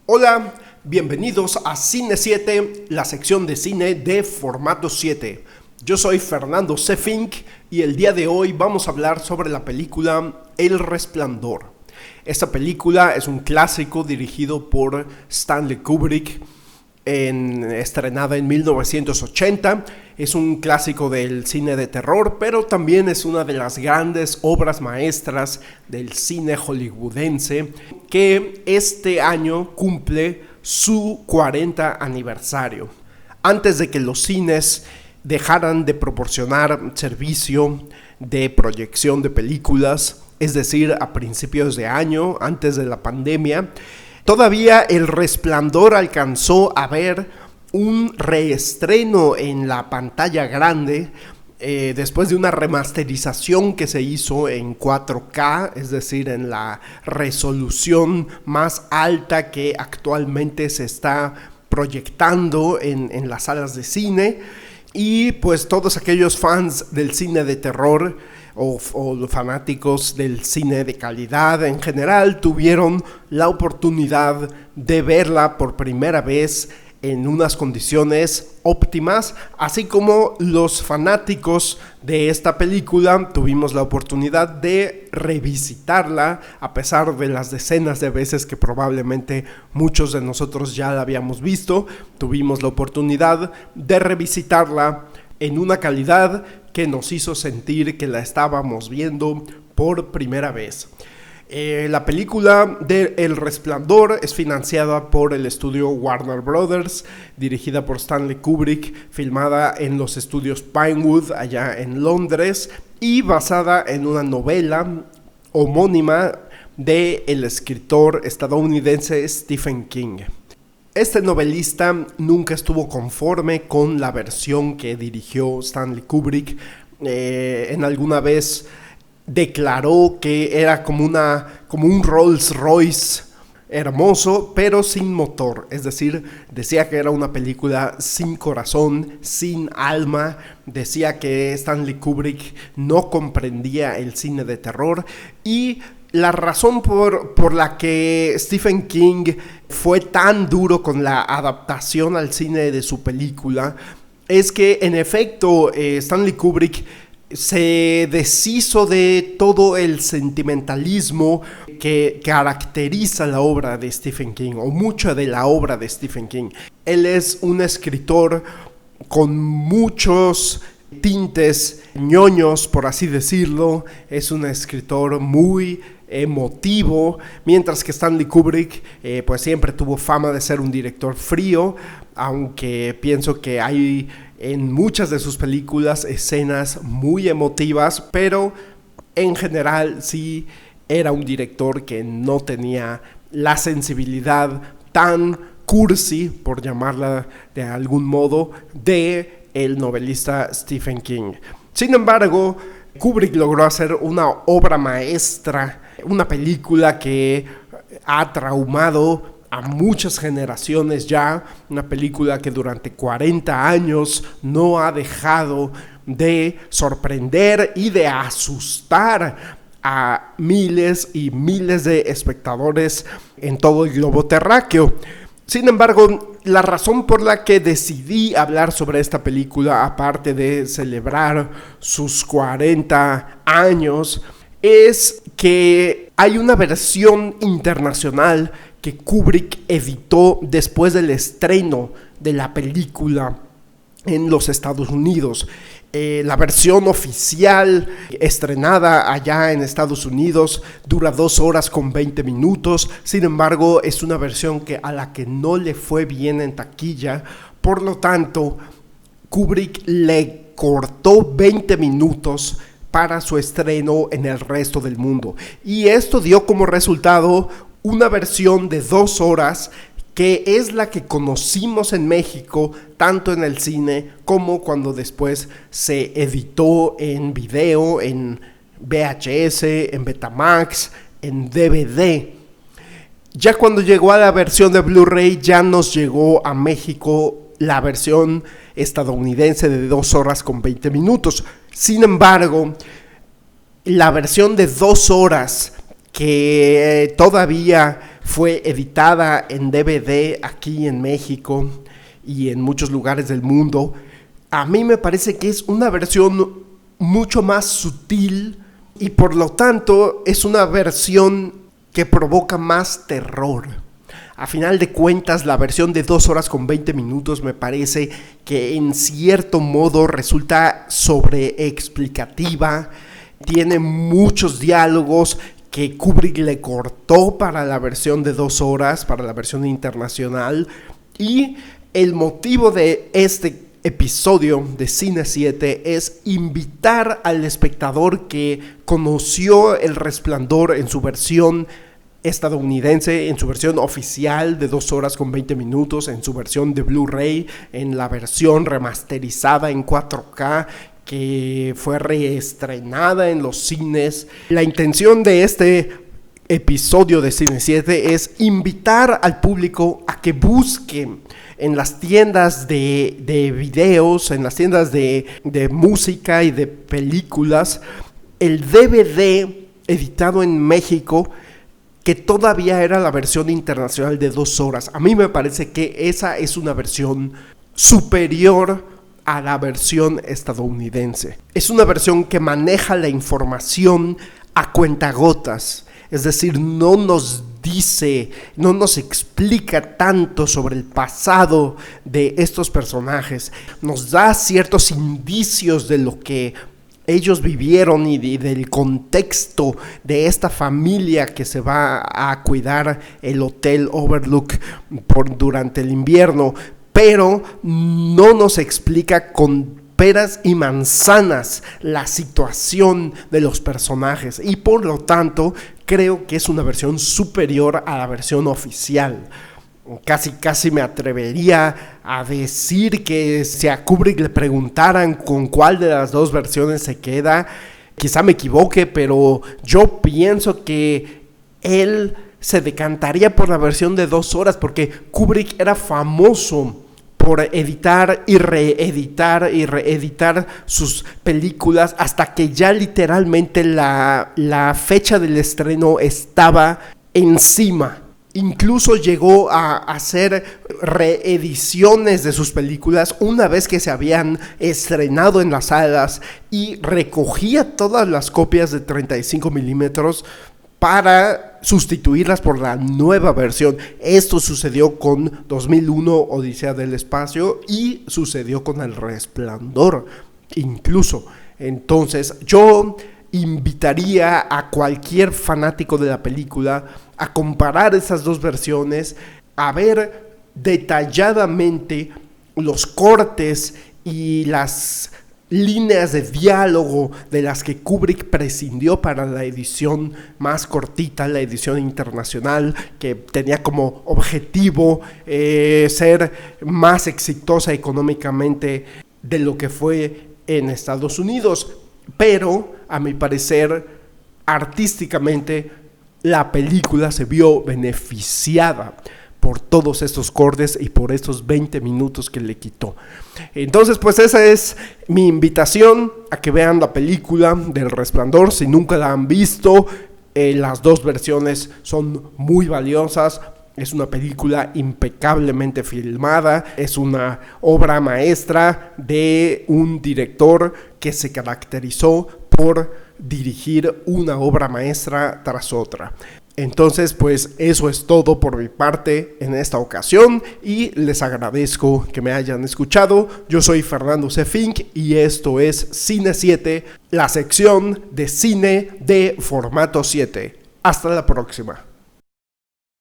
Hola, bienvenidos a Cine 7, la sección de cine de formato 7. Yo soy Fernando C. Fink y el día de hoy vamos a hablar sobre la película El Resplandor. Esta película es un clásico dirigido por Stanley Kubrick, estrenada en 1980. Es un clásico del cine de terror, pero también es una de las grandes obras maestras del cine hollywoodense, que este año cumple su 40 aniversario. Antes de que los cines dejaran de proporcionar servicio de proyección de películas, es decir, a principios de año, antes de la pandemia, todavía El Resplandor alcanzó a ver un reestreno en la pantalla grande después de una remasterización que se hizo en 4K, es decir, en la resolución más alta que actualmente se está proyectando en las salas de cine. Y pues todos aquellos fans del cine de terror o fanáticos del cine de calidad en general tuvieron la oportunidad de verla por primera vez en unas condiciones óptimas, así como los fanáticos de esta película tuvimos la oportunidad de revisitarla a pesar de las decenas de veces que probablemente muchos de nosotros ya la habíamos visto. Tuvimos la oportunidad de revisitarla en una calidad que nos hizo sentir que la estábamos viendo por primera vez. La película de El Resplandor es financiada por el estudio Warner Brothers, dirigida por Stanley Kubrick, filmada en los estudios Pinewood allá en Londres y basada en una novela homónima del escritor estadounidense Stephen King. Este novelista nunca estuvo conforme con la versión que dirigió Stanley Kubrick. En alguna vez declaró que era como un Rolls Royce hermoso, pero sin motor. Es decir, decía que era una película sin corazón, sin alma. Decía que Stanley Kubrick no comprendía el cine de terror. Y la razón por la que Stephen King fue tan duro con la adaptación al cine de su película es que, en efecto, Stanley Kubrick se deshizo de todo el sentimentalismo que caracteriza la obra de Stephen King, o mucha de la obra de Stephen King. Él es un escritor con muchos tintes ñoños, por así decirlo. Es un escritor muy emotivo, mientras que Stanley Kubrick pues siempre tuvo fama de ser un director frío, aunque pienso que hay en muchas de sus películas escenas muy emotivas, pero en general sí era un director que no tenía la sensibilidad tan cursi, por llamarla de algún modo, de el novelista Stephen King. Sin embargo, Kubrick logró hacer una obra maestra, una película que ha traumado a muchas generaciones ya, una película que durante 40 años no ha dejado de sorprender y de asustar a miles y miles de espectadores en todo el globo terráqueo. Sin embargo, la razón por la que decidí hablar sobre esta película, aparte de celebrar sus 40 años, es que hay una versión internacional que Kubrick editó después del estreno de la película en los Estados Unidos. La versión oficial estrenada allá en Estados Unidos dura 2 horas con 20 minutos. Sin embargo, es una versión a la que no le fue bien en taquilla. Por lo tanto, Kubrick le cortó 20 minutos para su estreno en el resto del mundo. Y esto dio como resultado una versión de 2 horas que es la que conocimos en México, tanto en el cine como cuando después se editó en video, en VHS, en Betamax, en DVD. Ya cuando llegó a la versión de Blu-ray, ya nos llegó a México la versión estadounidense de 2 horas con 20 minutos. Sin embargo, la versión de 2 horas que todavía fue editada en DVD aquí en México y en muchos lugares del mundo, a mí me parece que es una versión mucho más sutil y por lo tanto es una versión que provoca más terror. A final de cuentas, la versión de 2 horas con 20 minutos me parece que en cierto modo resulta sobreexplicativa, tiene muchos diálogos que Kubrick le cortó para la versión de 2 horas, para la versión internacional, y el motivo de este episodio de Cine 7 es invitar al espectador que conoció El Resplandor en su versión estadounidense, en su versión oficial de 2 horas con 20 minutos, en su versión de Blu-ray, en la versión remasterizada en 4K, que fue reestrenada en los cines. La intención de este episodio de Cine 7 es invitar al público a que busque en las tiendas de videos, en las tiendas de música y de películas, el DVD editado en México, que todavía era la versión internacional de 2 horas. A mí me parece que esa es una versión superior a la versión estadounidense. Es una versión que maneja la información a cuentagotas, es decir, no nos dice, no nos explica tanto sobre el pasado de estos personajes, nos da ciertos indicios de lo que ellos vivieron y del contexto de esta familia que se va a cuidar el Hotel Overlook durante el invierno, pero no nos explica con peras y manzanas la situación de los personajes y por lo tanto creo que es una versión superior a la versión oficial. Casi me atrevería a decir que si a Kubrick le preguntaran con cuál de las dos versiones se queda, quizá me equivoque, pero yo pienso que él se decantaría por la versión de 2 horas, porque Kubrick era famoso por editar y reeditar sus películas hasta que ya literalmente la fecha del estreno estaba encima. Incluso llegó a hacer reediciones de sus películas una vez que se habían estrenado en las salas y recogía todas las copias de 35 milímetros para sustituirlas por la nueva versión. Esto sucedió con 2001 Odisea del Espacio y sucedió con El Resplandor incluso. Entonces yo invitaría a cualquier fanático de la película a comparar esas dos versiones, a ver detalladamente los cortes y las líneas de diálogo de las que Kubrick prescindió para la edición más cortita, la edición internacional, que tenía como objetivo ser más exitosa económicamente de lo que fue en Estados Unidos. Pero, a mi parecer, artísticamente, la película se vio beneficiada por todos estos cortes y por estos 20 minutos que le quitó. Entonces, pues esa es mi invitación a que vean la película del Resplandor. Si nunca la han visto, las dos versiones son muy valiosas. Es una película impecablemente filmada, es una obra maestra de un director que se caracterizó por dirigir una obra maestra tras otra. Entonces, pues eso es todo por mi parte en esta ocasión y les agradezco que me hayan escuchado. Yo soy Fernando C. Fink y esto es Cine 7, la sección de cine de formato 7. Hasta la próxima.